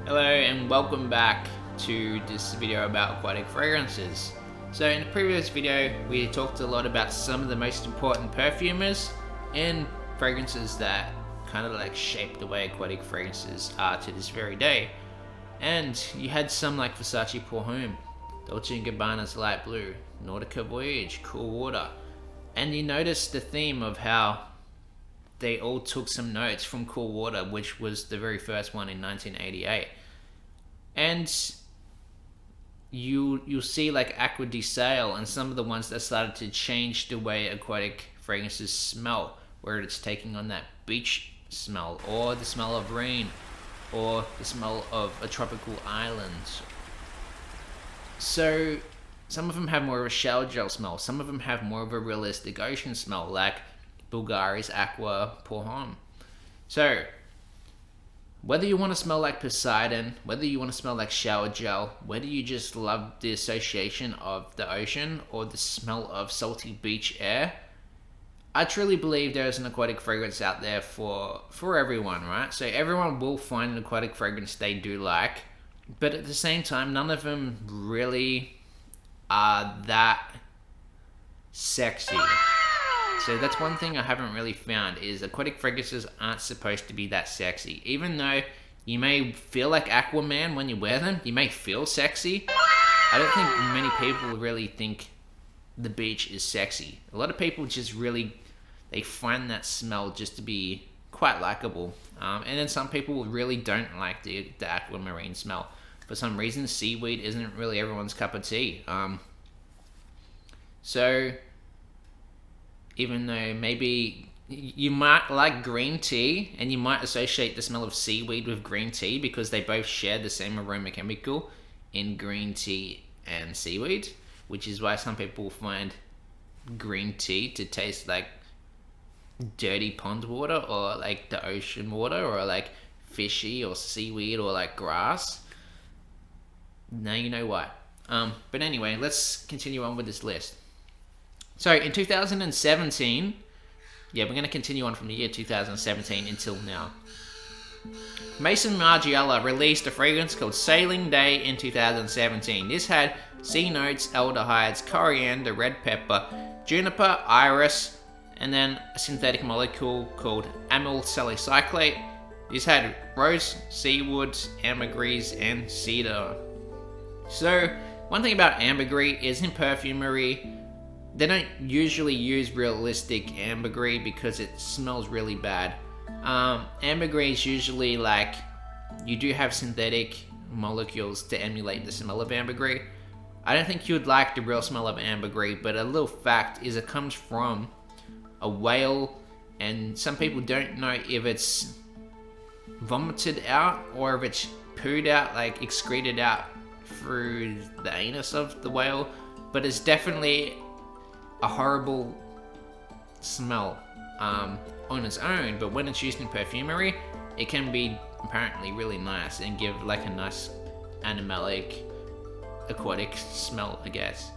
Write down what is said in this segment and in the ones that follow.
Hello and welcome back to this video about aquatic fragrances. So in the previous video we talked a lot about some of the most important perfumers and fragrances that kind of like shape the way aquatic fragrances are to this very day. And you had some like Versace Pour Homme, Dolce & Gabbana's Light Blue, Nautica Voyage, Cool Water. And you notice the theme of how they all took some notes from Cool Water, which was the very first one in 1988. And you'll see like Aqua di Sale and some of the ones that started to change the way aquatic fragrances smell, where it's taking on that beach smell, or the smell of rain, or the smell of a tropical island. So some of them have more of a shower gel smell, some of them have more of a realistic ocean smell, like Bulgari's Aqua Pour Homme. So whether you want to smell like Poseidon, whether you want to smell like shower gel, whether you just love the association of the ocean or the smell of salty beach air, I truly believe there is an aquatic fragrance out there for everyone, right? So everyone will find an aquatic fragrance they do like, but at the same time, none of them really are that sexy. So that's one thing I haven't really found, is aquatic fragrances aren't supposed to be that sexy. Even though you may feel like Aquaman when you wear them, you may feel sexy, I don't think many people really think the beach is sexy. A lot of people just really, they find that smell just to be quite likable. And then some people really don't like the aquamarine smell. For some reason, seaweed isn't really everyone's cup of tea. So even though maybe you might like green tea and you might associate the smell of seaweed with green tea because they both share the same aroma chemical in green tea and seaweed, which is why some people find green tea to taste like dirty pond water, or like the ocean water, or like fishy or seaweed, or like grass. Now you know why. But anyway, let's continue on with this list. So in 2017, we're going to continue on from the year 2017 until now. Mason Margiela released a fragrance called Sailing Day in 2017. This had sea notes, aldehydes, coriander, red pepper, juniper, iris, and then a synthetic molecule called amyl salicyclate. This had rose, seawood, ambergris, and cedar. So one thing about ambergris is in perfumery, they don't usually use realistic ambergris because it smells really bad. Ambergris is usually like, you do have synthetic molecules to emulate the smell of ambergris. I don't think you'd like the real smell of ambergris, but a little fact is it comes from a whale, and some people don't know if it's vomited out or if it's pooed out, like excreted out through the anus of the whale, but it's definitely a horrible smell on its own, but when it's used in perfumery, it can be apparently really nice and give like a nice animalic aquatic smell, I guess.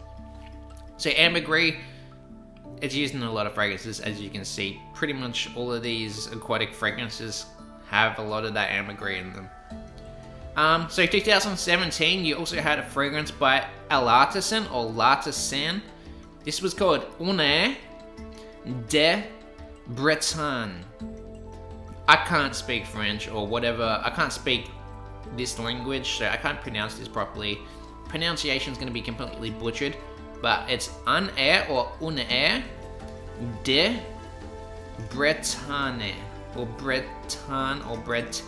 So ambergris, it's used in a lot of fragrances, as you can see. Pretty much all of these aquatic fragrances have a lot of that ambergris in them. So 2017, you also had a fragrance by L'artisan or L'Artisan. This was called Une de Bretagne. I can't speak French or whatever. I can't speak this language, so I can't pronounce this properly. Pronunciation is going to be completely butchered, but it's Un Air or Une Air de Bretagne, or Bretagne, or Bret.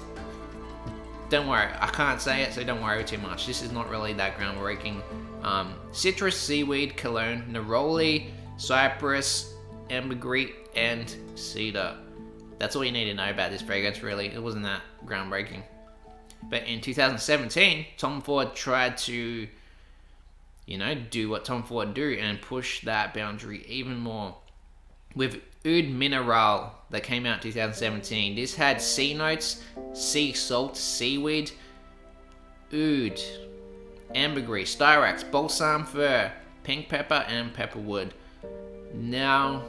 Don't worry, I can't say it, so don't worry too much. This is not really that groundbreaking. Citrus, seaweed, cologne, neroli, cypress, ambergris, and cedar. That's all you need to know about this fragrance, really. It wasn't that groundbreaking. But in 2017, Tom Ford tried to, do what Tom Ford do and push that boundary even more with Oud Mineral that came out in 2017. This had sea notes, sea salt, seaweed, oud, ambergris, styrax, balsam fir, pink pepper, and pepperwood. Now,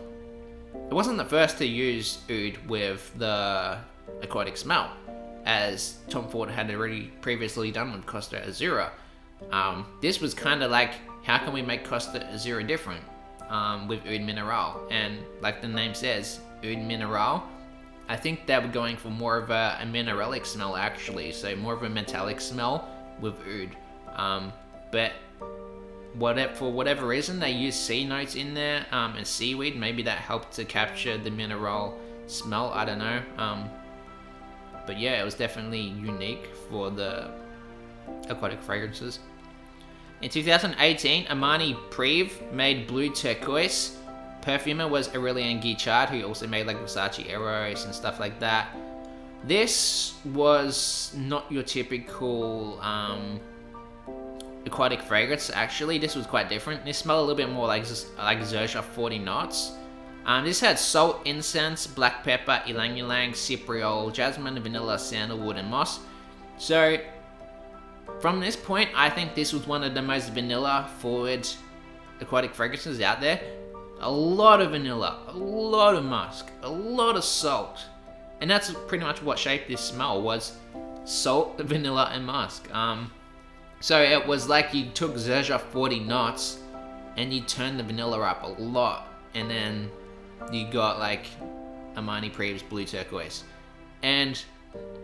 it wasn't the first to use oud with the aquatic smell. as Tom Ford had already previously done with Costa Azura. This was kind of like, how can we make Costa Azura different with Oud Mineral? And like the name says, Oud Mineral, I think they were going for more of a mineralic smell actually, so more of a metallic smell with oud. But for whatever reason, they used sea notes in there and seaweed. Maybe that helped to capture the mineral smell. I don't know. But yeah, it was definitely unique for the aquatic fragrances. In 2018, Armani Privé made Blue Turquoise. Perfumer was Aurélien Guichard, who also made like Versace Eros and stuff like that. This was not your typical aquatic fragrance. Actually, this was quite different. This smelled a little bit more like Xercia 40 knots. This had salt, incense, black pepper, ylang ylang, cypriol, jasmine, vanilla, sandalwood, and moss. So from this point, I think this was one of the most vanilla forward aquatic fragrances out there. A lot of vanilla, a lot of musk, a lot of salt. And that's pretty much what shaped this smell, was salt, vanilla, and musk. So it was like you took Xercia 40 knots and you turned the vanilla up a lot, and then you got like Armani Privé's Blue Turquoise. And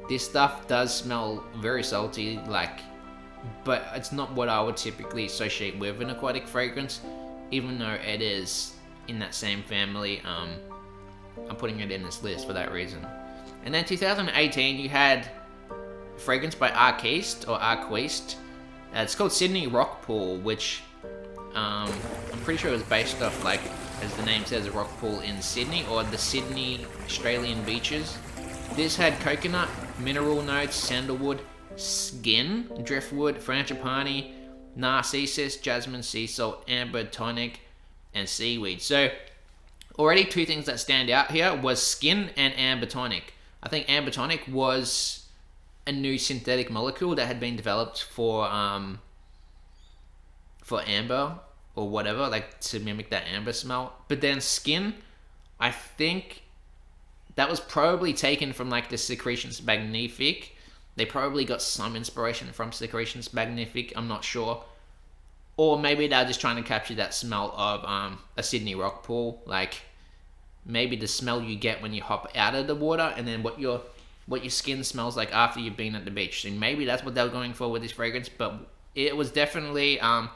this stuff does smell very salty, but it's not what I would typically associate with an aquatic fragrance, even though it is in that same family. I'm putting it in this list for that reason. And then 2018, you had a fragrance by Arquiste. It's called Sydney Rock Pool, which I'm pretty sure it was based off, like, as the name says, a rock pool in Sydney, or the Sydney Australian beaches. This had coconut, mineral notes, sandalwood, skin, driftwood, frangipani, narcissus, jasmine, sea salt, amber tonic, and seaweed. So already two things that stand out here was skin and amber tonic. I think amber tonic was a new synthetic molecule that had been developed for amber or whatever, like to mimic that amber smell. But then skin, I think that was probably taken from like the Secretions Magnifique. They probably got some inspiration from Secretions Magnifique, I'm not sure. Or maybe they're just trying to capture that smell of a Sydney rock pool, like maybe the smell you get when you hop out of the water, and then what your skin smells like after you've been at the beach. So maybe that's what they were going for with this fragrance, but it was definitely an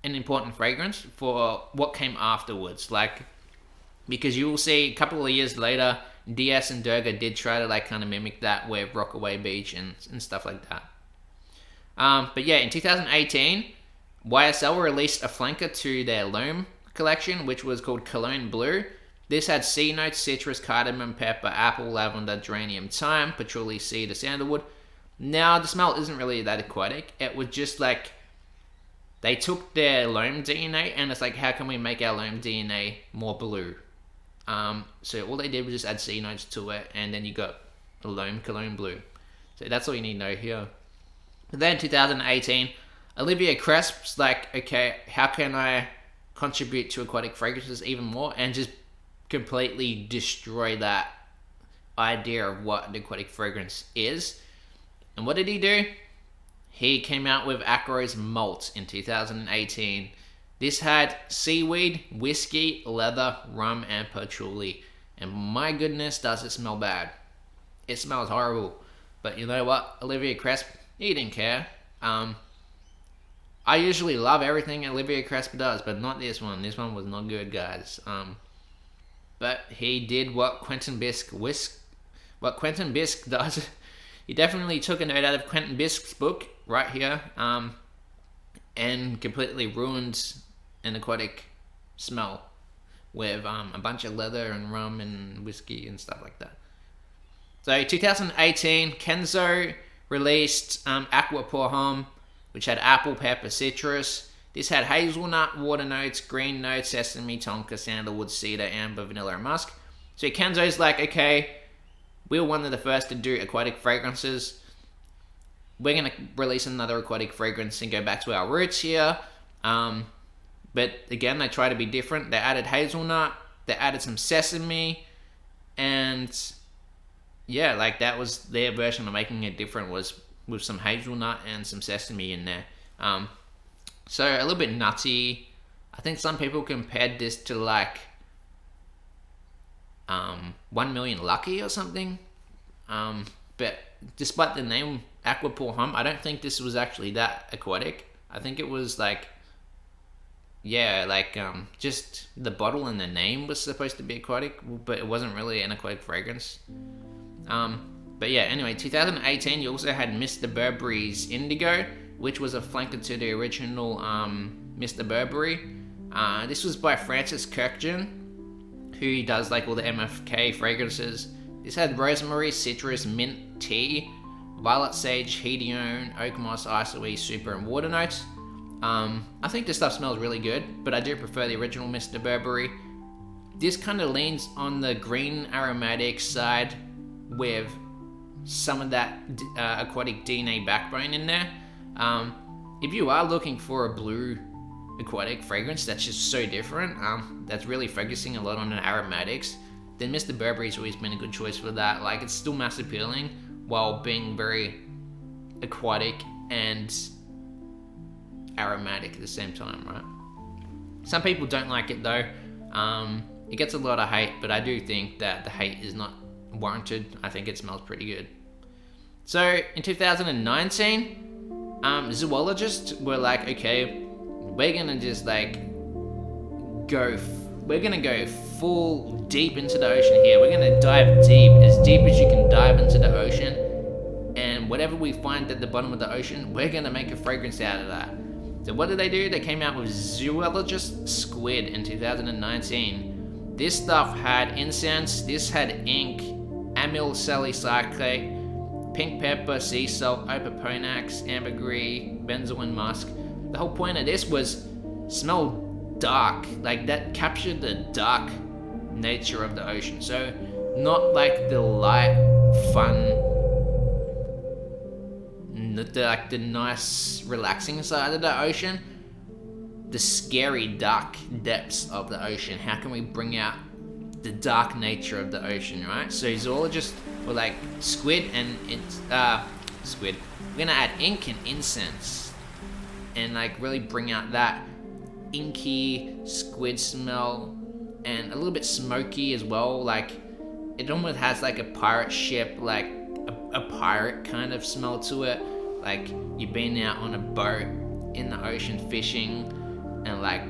important fragrance for what came afterwards. Like, because you will see a couple of years later, DS and Durga did try to like kind of mimic that with Rockaway Beach and stuff like that. But yeah, in 2018, YSL released a flanker to their L'Homme collection, which was called Cologne Bleu. This had sea notes, citrus, cardamom, pepper, apple, lavender, geranium, thyme, patchouli, cedar, sandalwood. Now, the smell isn't really that aquatic. It was just like, they took their L'Homme DNA and it's like, how can we make our L'Homme DNA more blue? So all they did was just add sea notes to it, and then you got the L'Homme Cologne Bleu. So that's all you need to know here. But then 2018, Olivia Cresp's like, okay, how can I contribute to aquatic fragrances even more and just completely destroy that idea of what an aquatic fragrance is? And what did he do? He came out with Acros Malt in 2018. This had seaweed, whiskey, leather, rum, and patchouli. And my goodness, does it smell bad. It smells horrible. But you know what? Olivia Cresp, he didn't care. I usually love everything Olivia Cresp does, but not this one. This one was not good, guys. But he did what Quentin Bisque does. He definitely took a note out of Quentin Bisque's book right here, and completely ruined an aquatic smell with a bunch of leather and rum and whiskey and stuff like that. So 2018, Kenzo released Aqua Pour Homme, which had apple, pepper, citrus. This had hazelnut, water notes, green notes, sesame, tonka, sandalwood, cedar, amber, vanilla, and musk. So Kenzo's like, okay, we were one of the first to do aquatic fragrances. We're going to release another aquatic fragrance and go back to our roots here. But again, they try to be different. They added hazelnut, they added some sesame, and yeah, like that was their version of making it different, was with some hazelnut and some sesame in there. Um, so a little bit nutty. I think some people compared this to like 1 Million Lucky or something. But despite the name Aqua Hum, I don't think this was actually that aquatic. I think it was like, yeah, like just the bottle and the name was supposed to be aquatic, but it wasn't really an aquatic fragrance. But yeah, anyway, 2018 you also had Mr. Burberry's Indigo, which was a flanker to the original Mr. Burberry. This was by Francis Kirkjan, who does like all the MFK fragrances. This had rosemary, citrus, mint, tea, violet sage, hedione, oak moss, isoe, super, and water notes. I think this stuff smells really good, but I do prefer the original Mr. Burberry. This kind of leans on the green aromatic side with some of that aquatic DNA backbone in there. If you are looking for a blue aquatic fragrance that's just so different, that's really focusing a lot on the aromatics, then Mr. Burberry's always been a good choice for that. Like, it's still mass appealing while being very aquatic and aromatic at the same time, right? Some people don't like it though. It gets a lot of hate, but I do think that the hate is not warranted. I think it smells pretty good. So in 2019, zoologists were like, okay, we're gonna just like we're gonna go full deep into the ocean here. We're gonna dive deep as you can dive into the ocean, and whatever we find at the bottom of the ocean, we're gonna make a fragrance out of that. So what did they do? They came out with Zoologist Squid in 2019. This stuff had incense, this had ink, amyl salicylate, pink pepper, sea salt, opoponax, ambergris, benzoin musk. The whole point of this was smell dark, like that captured the dark nature of the ocean. So not like the light, fun, like the nice, relaxing side of the ocean, the scary, dark depths of the ocean. How can we bring out the dark nature of the ocean, right? So zoologists were like, squid. We're gonna add ink and incense, and like really bring out that inky squid smell, and a little bit smoky as well. Like, it almost has like a pirate ship, like a pirate kind of smell to it. Like you've been out on a boat in the ocean fishing, and like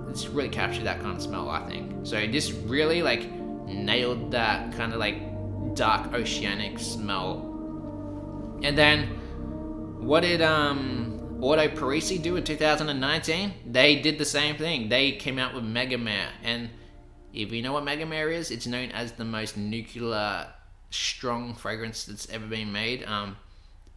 it's really captured that kind of smell, I think. So this really like nailed that kind of like dark oceanic smell. And then what did Auto Parisi do in 2019? They did the same thing. They came out with Mega Mare, and if you know what Mega Mare is, it's known as the most nuclear strong fragrance that's ever been made.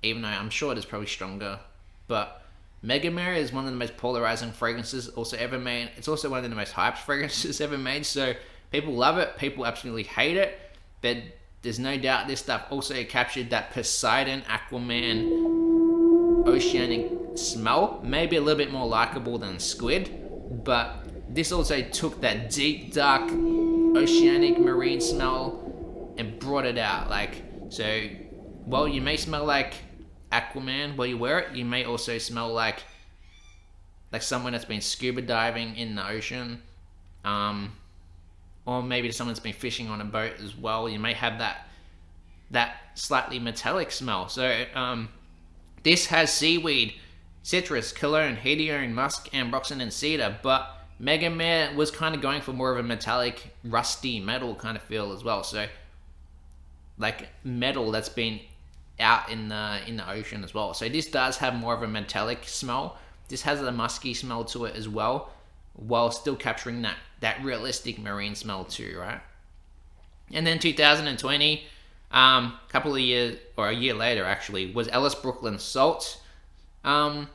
Even though I'm sure it is probably stronger, but Mega Mare is one of the most polarizing fragrances also ever made. It's also one of the most hyped fragrances ever made. So people love it, people absolutely hate it, but there's no doubt this stuff also captured that Poseidon, Aquaman, oceanic smell. Maybe a little bit more likable than squid, but this also took that deep, dark, oceanic marine smell and brought it out. Like, so while you may smell like Aquaman while you wear it, you may also smell like someone that's been scuba diving in the ocean, or maybe someone that's been fishing on a boat as well. You may have that slightly metallic smell. So this has seaweed, citrus, cologne, hedione, musk, ambroxan, and cedar, but Mega Mare was kind of going for more of a metallic, rusty metal kind of feel as well. So like metal that's been out in the ocean as well. So this does have more of a metallic smell. This has a musky smell to it as well, while still capturing that realistic marine smell too, right? And then 2020, a year later actually, was Ellis Brooklyn Salt. So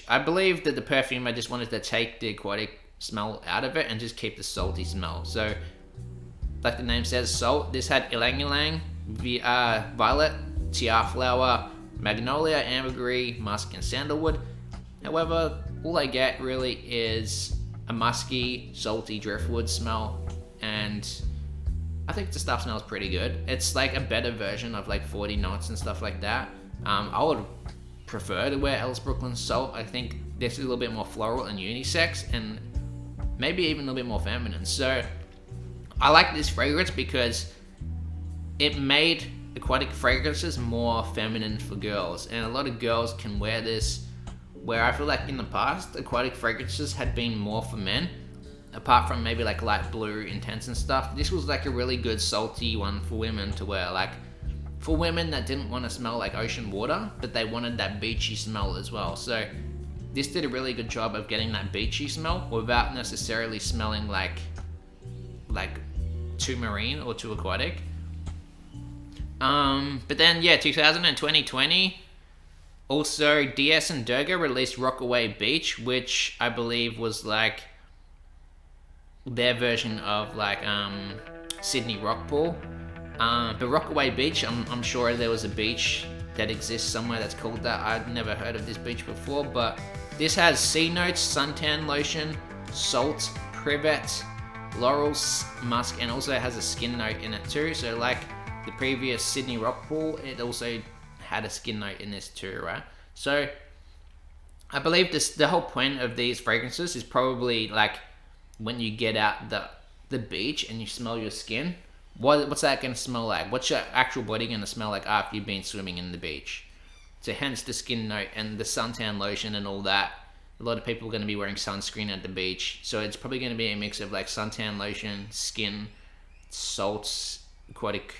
I believe that the perfumer just wanted to take the aquatic smell out of it and just keep the salty smell. So like the name says, salt. This had ylang ylang, violet, tiar flower, magnolia, ambergris, musk, and sandalwood. However, all I get really is a musky, salty driftwood smell, and I think the stuff smells pretty good. It's like a better version of like 40 knots and stuff like that. I would prefer to wear Ellis Brooklyn Salt. I think this is a little bit more floral and unisex, and maybe even a little bit more feminine. So I like this fragrance because it made aquatic fragrances more feminine for girls, and a lot of girls can wear this, where I feel like in the past aquatic fragrances had been more for men, apart from maybe like light blue intense and stuff. This was like a really good salty one for women to wear, like for women that didn't want to smell like ocean water, but they wanted that beachy smell as well. So this did a really good job of getting that beachy smell without necessarily smelling like too marine or too aquatic. But then 2000 and 2020, also DS and Durga released Rockaway Beach, which I believe was like their version of like Sydney Rockpool. But Rockaway Beach, I'm sure there was a beach that exists somewhere that's called that. I've never heard of this beach before, but this has sea notes, suntan lotion, salt, privet, laurel, musk, and also has a skin note in it too. So like the previous Sydney Rockpool, it also had a skin note in this too, right? So I believe the whole point of these fragrances is probably like when you get out the beach and you smell your skin, what's that going to smell like? What's your actual body going to smell like after you've been swimming in the beach? So hence the skin note and the suntan lotion and all that. A lot of people are going to be wearing sunscreen at the beach, so it's probably going to be a mix of like suntan lotion, skin, salts, aquatic,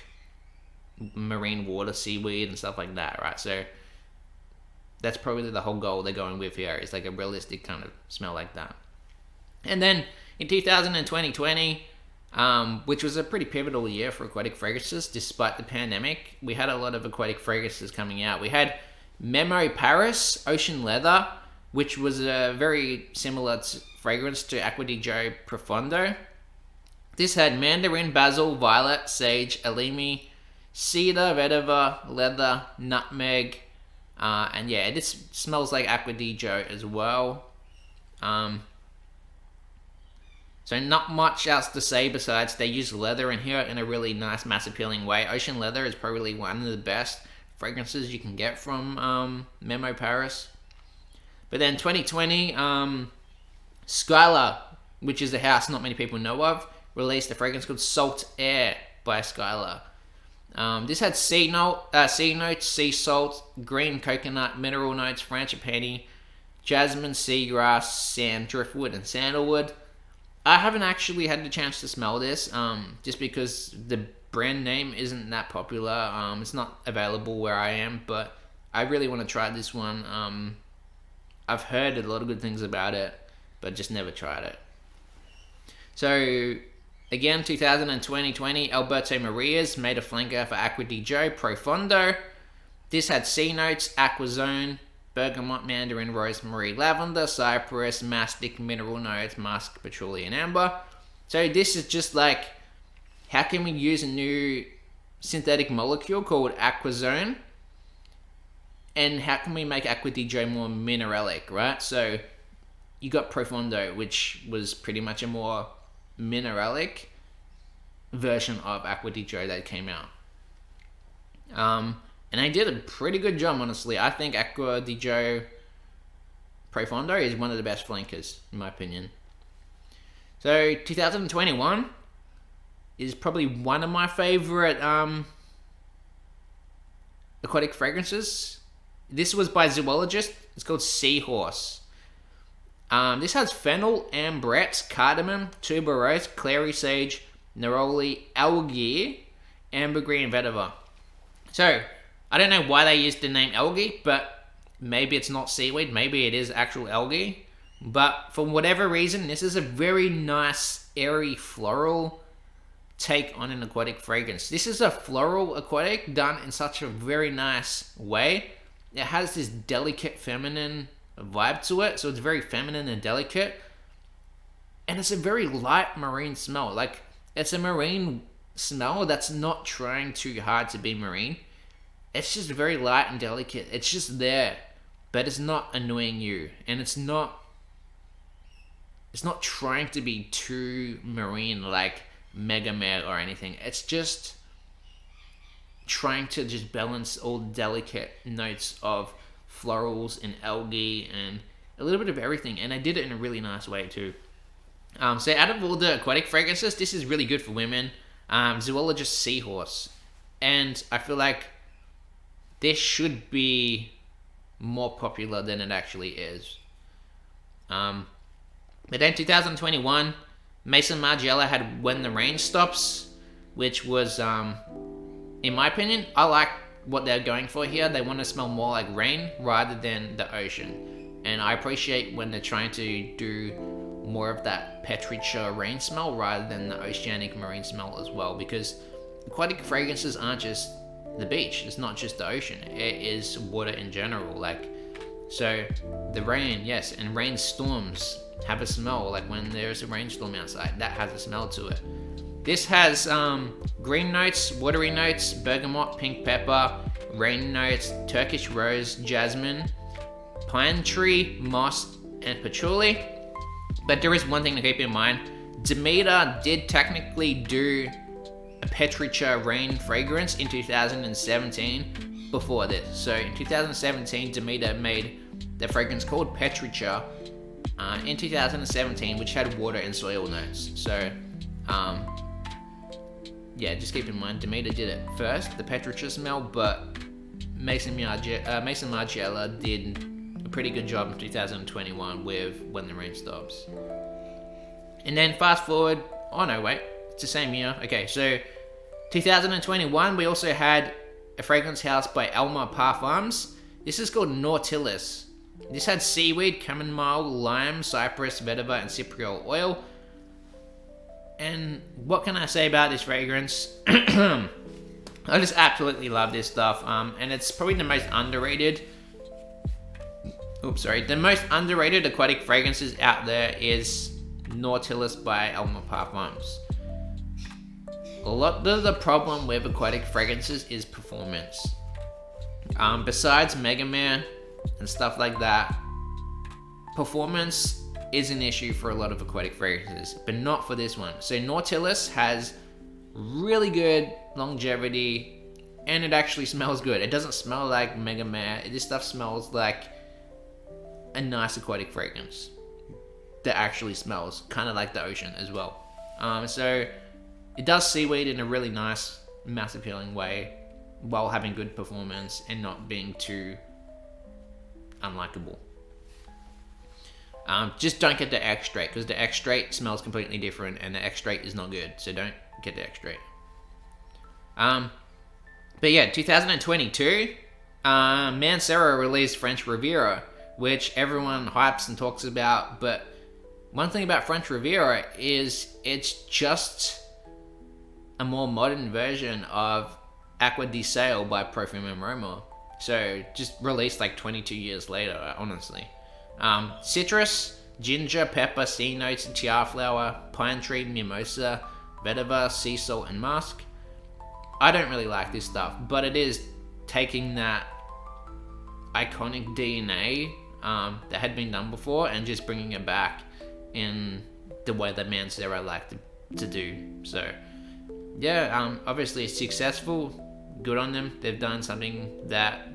marine water, seaweed, and stuff like that, right? So that's probably the whole goal they're going with here, is like a realistic kind of smell like that. And then in 2000 and 2020, which was a pretty pivotal year for aquatic fragrances, despite the pandemic, we had a lot of aquatic fragrances coming out. We had Memo Paris Ocean Leather, which was a very similar fragrance to Acqua di Gio Profondo. This had mandarin, basil, violet, sage, elemi, cedar, vetiver, leather, nutmeg, and this smells like Acqua di Gio as well. So not much else to say besides they use leather in here in a really nice, mass appealing way. Ocean Leather is probably one of the best fragrances you can get from Memo Paris. But then 2020, Skylar, which is a house not many people know of, released a fragrance called Salt Air by Skylar. This had sea notes, sea salt, green coconut, mineral notes, frangipani, jasmine, seagrass, sand, driftwood, and sandalwood. I haven't actually had the chance to smell this, just because the brand name isn't that popular. It's not available where I am, but I really want to try this one. I've heard a lot of good things about it, but just never tried it. So again, 2000 and 2020, Alberto Maria's made a flanker for Acqua di Gio Profondo. This had sea notes, aquazone, bergamot, mandarin, rosemary, lavender, cypress, mastic, mineral notes, musk, patchouli, and amber. So this is just like, how can we use a new synthetic molecule called aquazone, and how can we make Acqua di Gio more mineralic, right? So you got Profondo, which was pretty much a more mineralic version of Acqua di Gio that came out. And they did a pretty good job, honestly. I think Acqua di Gio Profondo is one of the best flankers, in my opinion. So 2021 is probably one of my favorite aquatic fragrances. This was by Zoologist. It's called Seahorse. This has fennel, ambrette, cardamom, tuberose, clary sage, neroli, algae, ambergris, and vetiver. So, I don't know why they used the name algae, but maybe it's not seaweed, maybe it is actual algae. But for whatever reason, this is a very nice, airy, floral take on an aquatic fragrance. This is a floral aquatic done in such a very nice way. It has this delicate feminine vibe to it, so it's very feminine and delicate, and it's a very light marine smell. Like, it's a marine smell that's not trying too hard to be marine. It's just very light and delicate. It's just there, but it's not annoying you, and it's not trying to be too marine, like Mega Mare or anything. It's just trying to just balance all the delicate notes of florals and algae and a little bit of everything, and I did it in a really nice way too. So out of all the aquatic fragrances, this is really good for women. Zoologist Seahorse, and I feel like this should be more popular than it actually is. But then 2021, Mason Margiela had When the Rain Stops, which was, in my opinion, I like what they're going for here. They want to smell more like rain rather than the ocean. And I appreciate when they're trying to do more of that petrichor rain smell rather than the oceanic marine smell as well, because aquatic fragrances aren't just the beach. It's not just the ocean. It is water in general. Like, so the rain, yes, and rainstorms have a smell. Like when there's a rainstorm outside, that has a smell to it. This has green notes, watery notes, bergamot, pink pepper, rain notes, Turkish rose, jasmine, pine tree, moss, and patchouli. But there is one thing to keep in mind. Demeter did technically do a petrichor rain fragrance in 2017 before this. So in 2017, Demeter made the fragrance called Petrichor in 2017, which had water and soil notes. So yeah, just keep in mind, Demeter did it first, the Petrichor smell, but Mason Margiela did a pretty good job in 2021 with When the Rain Stops. And then fast forward, oh no, wait, it's the same year. Okay, so 2021, we also had a fragrance house by Elmer Parfums. This is called Nautilus. This had seaweed, chamomile, lime, cypress, vetiver, and cypriol oil. And what can I say about this fragrance? I just absolutely love this stuff. And it's probably the most underrated. The most underrated aquatic fragrances out there is Nautilus by Elmer Parfums. A lot of the problem with aquatic fragrances is performance. Besides Mega Mare and stuff like that, performance is an issue for a lot of aquatic fragrances, but not for this one. So Nautilus has really good longevity, and it actually smells good. It doesn't smell like Mega Mare. This stuff smells like a nice aquatic fragrance that actually smells kind of like the ocean as well. So it does seaweed in a really nice, mass appealing way while having good performance and not being too unlikable. Just don't get the extrait, because the extrait smells completely different and the extrait is not good, so don't get the extrait. But yeah, 2022, Mancera released French Riviera, which everyone hypes and talks about, but one thing about French Riviera is it's just a more modern version of Aqua di Sale by Parfum and Aroma. So just released like 22 years later, honestly. Citrus, ginger, pepper, sea notes, tiara flower, pine tree, mimosa, vetiver, sea salt, and musk. I don't really like this stuff, but it is taking that iconic DNA that had been done before and just bringing it back in the way that Mancera liked to do. So yeah, obviously it's successful. Good on them. They've done something that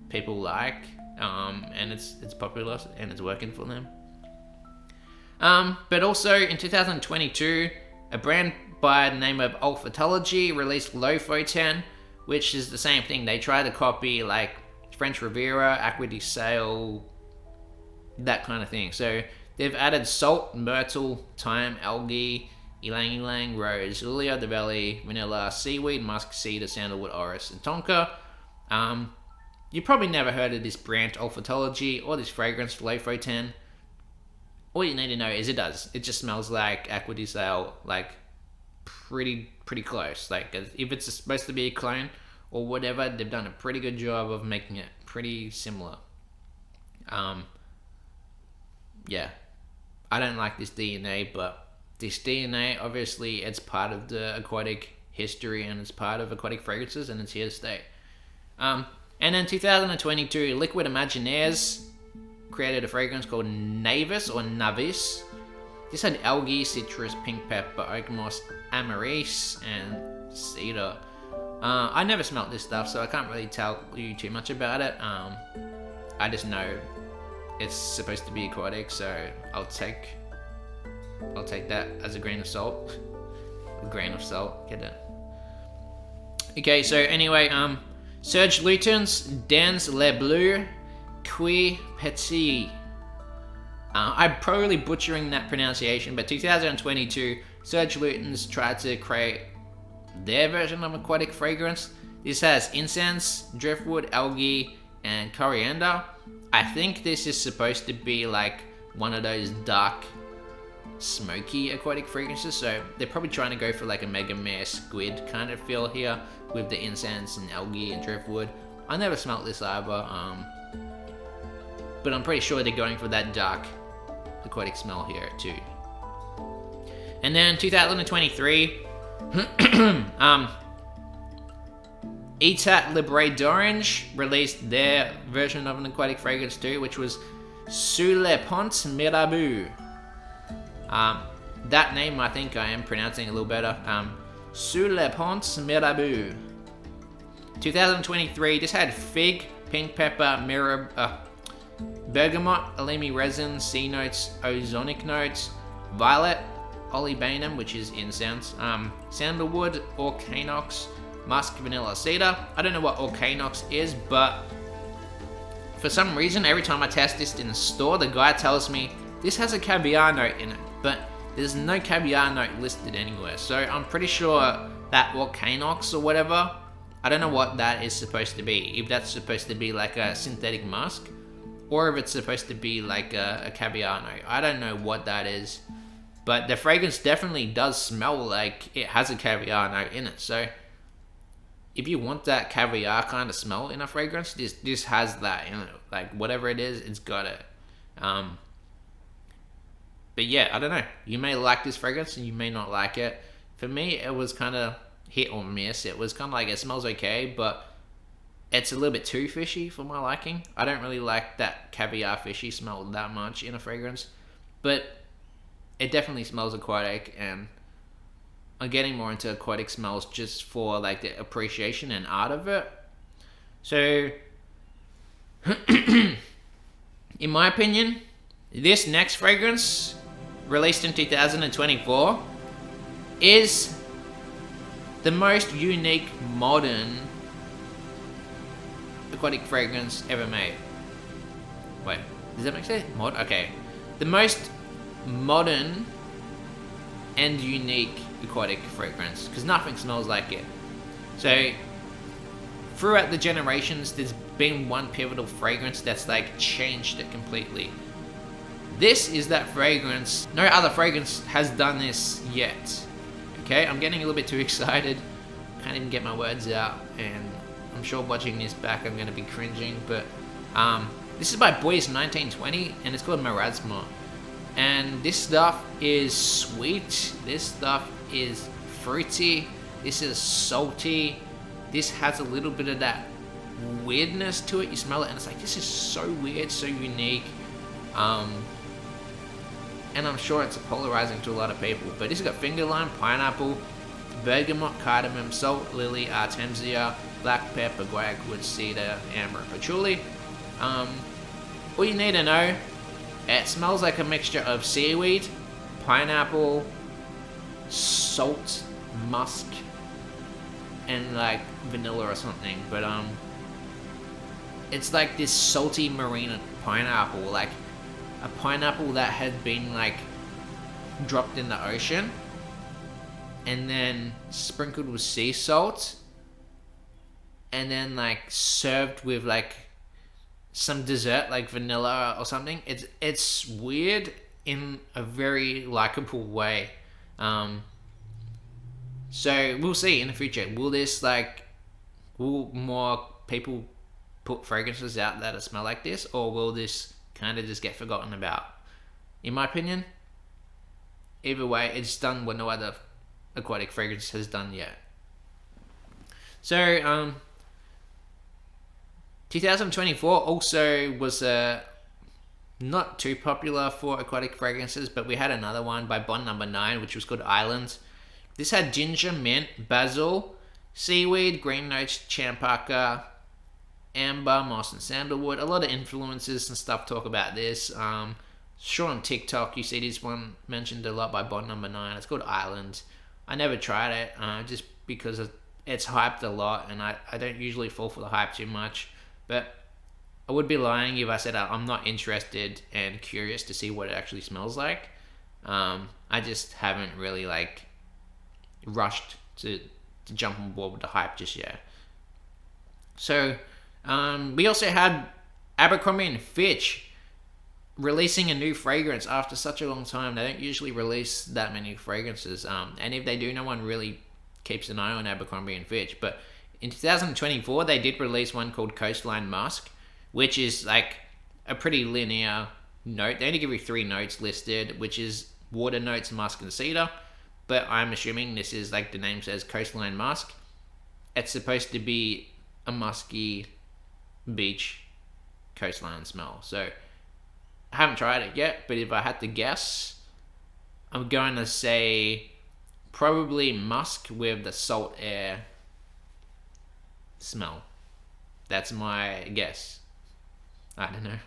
people like, and it's popular and it's working for them. But also in 2022, a brand by the name of Olfatology released Lofoten, which is the same thing. They try to copy like French Riviera, Aqua di Sale, that kind of thing. So they've added salt, myrtle, thyme, algae, ylang ylang, rose, Julia de Belli, vanilla, seaweed, musk, cedar, sandalwood, orris, and tonka. You probably never heard of this brand Olfatology or this fragrance Lofoten. All you need to know is it does. It just smells like Aqua di Sale, like pretty close. Like if it's supposed to be a clone or whatever, they've done a pretty good job of making it pretty similar. Yeah, I don't like this DNA, but this DNA, obviously, it's part of the aquatic history and it's part of aquatic fragrances and it's here to stay. And in 2022, Liquid Imaginaires created a fragrance called Navis or Navis. This had algae, citrus, pink pepper, oak moss, amarice, and cedar. I never smelt this stuff, so I can't really tell you too much about it. I just know it's supposed to be aquatic, so I'll take that as a grain of salt. A grain of salt, get it? Okay, so anyway, Serge Lutens, Dans Le Bleu, Qui Petit. I'm probably butchering that pronunciation, but 2022, Serge Lutens tried to create their version of aquatic fragrance. This has incense, driftwood, algae, and coriander. I think this is supposed to be like one of those dark, smoky aquatic fragrances, so they're probably trying to go for like a Mega Mare squid kind of feel here with the incense and algae and driftwood. I never smelt this either, but I'm pretty sure they're going for that dark aquatic smell here too. And then 2023, Etat Libre d'Orange released their version of an aquatic fragrance too, which was Sous le Pont Mirabeau. That name I think I am pronouncing a little better. Sous le Pont Mirabeau. 2023, this had fig, pink pepper, bergamot, elemi resin, C notes, ozonic notes, violet, olibanum, which is incense, sandalwood, orcanox, musk, vanilla, cedar. I don't know what orcanox is, but for some reason, every time I test this in the store, the guy tells me this has a caviar note in it, but there's no caviar note listed anywhere. So I'm pretty sure that orcanox or whatever, I don't know what that is supposed to be. If that's supposed to be like a synthetic musk, or if it's supposed to be like a caviar note. I don't know what that is, but the fragrance definitely does smell like it has a caviar note in it. So if you want that caviar kind of smell in a fragrance, this has that in it. Like whatever it is, it's got it. But yeah, I don't know. You may like this fragrance and you may not like it. For me, it was kind of hit or miss. It was kind of like it smells okay, but it's a little bit too fishy for my liking. I don't really like that caviar fishy smell that much in a fragrance, but it definitely smells aquatic, and I'm getting more into aquatic smells just for like the appreciation and art of it. So, in my opinion, this next fragrance, released in 2024, is the most unique modern aquatic fragrance ever made. Wait, does that make sense? Okay. The most modern and unique aquatic fragrance, because nothing smells like it. So, throughout the generations, there's been one pivotal fragrance that's like changed it completely. This is that fragrance. No other fragrance has done this yet. Okay, I'm getting a little bit too excited. Can't even get my words out, and I'm sure watching this back I'm going to be cringing, but this is by Boys 1920, and it's called Marasma. And this stuff is sweet, this stuff is fruity, this is salty, this has a little bit of that weirdness to it. You smell it and it's like, this is so weird, so unique. And I'm sure it's polarizing to a lot of people, but this has got finger lime, pineapple, bergamot, cardamom, salt, lily, artemisia, black pepper, guaiac, cedar, amber, and patchouli. All you need to know, it smells like a mixture of seaweed, pineapple, salt, musk, and like vanilla or something. But it's like this salty marine pineapple, like a pineapple that had been like dropped in the ocean and then sprinkled with sea salt and then like served with like some dessert like vanilla or something. It's weird in a very likable way. So we'll see in the future. Will more people put fragrances out that smell like this, or will this kind of just get forgotten about? In my opinion, either way, it's done what no other aquatic fragrance has done yet. So 2024 also was a not too popular for aquatic fragrances, but we had another one by Bond Number 9, which was called Island. This had ginger, mint, basil, seaweed, green notes, champaca, amber, moss, and sandalwood. A lot of influences and stuff talk about this. Sure, on TikTok you see this one mentioned a lot by Bond Number 9. It's called Island. I never tried it, just because it's hyped a lot, and I don't usually fall for the hype too much. But I would be lying if I said I'm not interested and curious to see what it actually smells like. I just haven't really rushed to jump on board with the hype just yet. So we also had Abercrombie and Fitch releasing a new fragrance after such a long time. They don't usually release that many fragrances, and if they do, no one really keeps an eye on Abercrombie and Fitch. But in 2024, they did release one called Coastline Musk, which is like a pretty linear note. They only give you 3 notes listed, which is water notes, musk, and cedar. But I'm assuming this is, like the name says, Coastline Musk. It's supposed to be a musky beach coastline smell. So I haven't tried it yet, but if I had to guess, I'm going to say probably musk with the salt air smell. That's my guess. I don't know.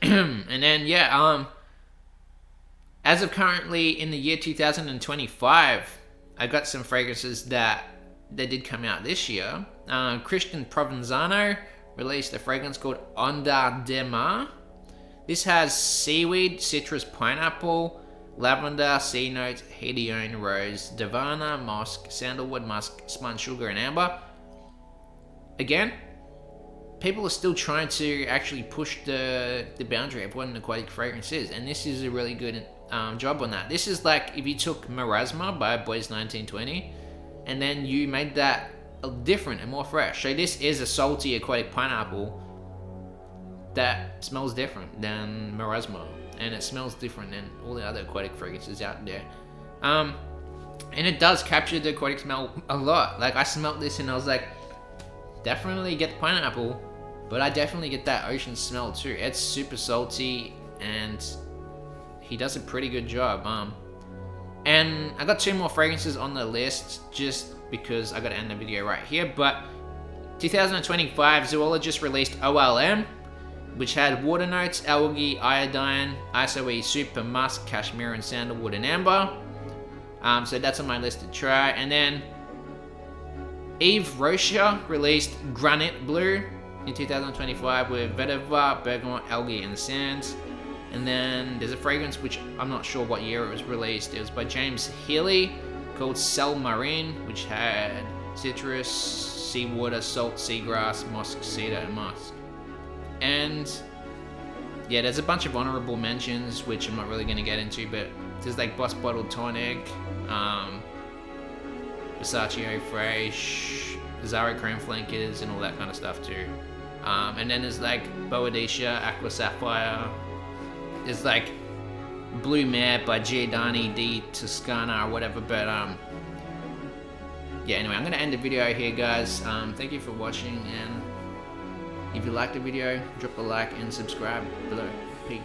And then as of currently in the year 2025, I got some fragrances that they did come out this year. Christian Provenzano released a fragrance called Onda de Mar. This has seaweed, citrus, pineapple, lavender, sea notes, hedione, rose, davana, musk, sandalwood, musk, spun sugar, and amber. Again, people are still trying to actually push the boundary of what an aquatic fragrance is, and this is a really good job on that. This is like if you took Marasma by Boys 1920 and then you made that different and more fresh. So this is a salty aquatic pineapple that smells different than Marasma, and it smells different than all the other aquatic fragrances out there. And it does capture the aquatic smell a lot. Like, I smelled this and I was like, definitely get the pineapple, but I definitely get that ocean smell too. It's super salty, and he does a pretty good job. And I got 2 more fragrances on the list just because I got to end the video right here. But 2025, Zoologist released OLM, which had water notes, algae, iodine, ISOE, super musk, cashmere, and sandalwood, and amber. So that's on my list to try. And then Yves Rocher released Granite Blue in 2025 with vetiver, bergamot, algae, and sands. And then there's a fragrance which I'm not sure what year it was released. It was by James Healy called Cell Marine, which had citrus, seawater, salt, seagrass, musk, cedar, and musk. And yeah, there's a bunch of honorable mentions which I'm not really going to get into, but there's like Boss Bottled Tonic, Versace Eau Fraiche, Zara Creme Flankers, and all that kind of stuff too. And then there's like Boadicea, Aqua Sapphire. There's like Blue Mare by Giordani di Toscana or whatever. But yeah, anyway, I'm going to end the video here, guys. Thank you for watching, and if you liked the video, drop a like and subscribe below. Peace.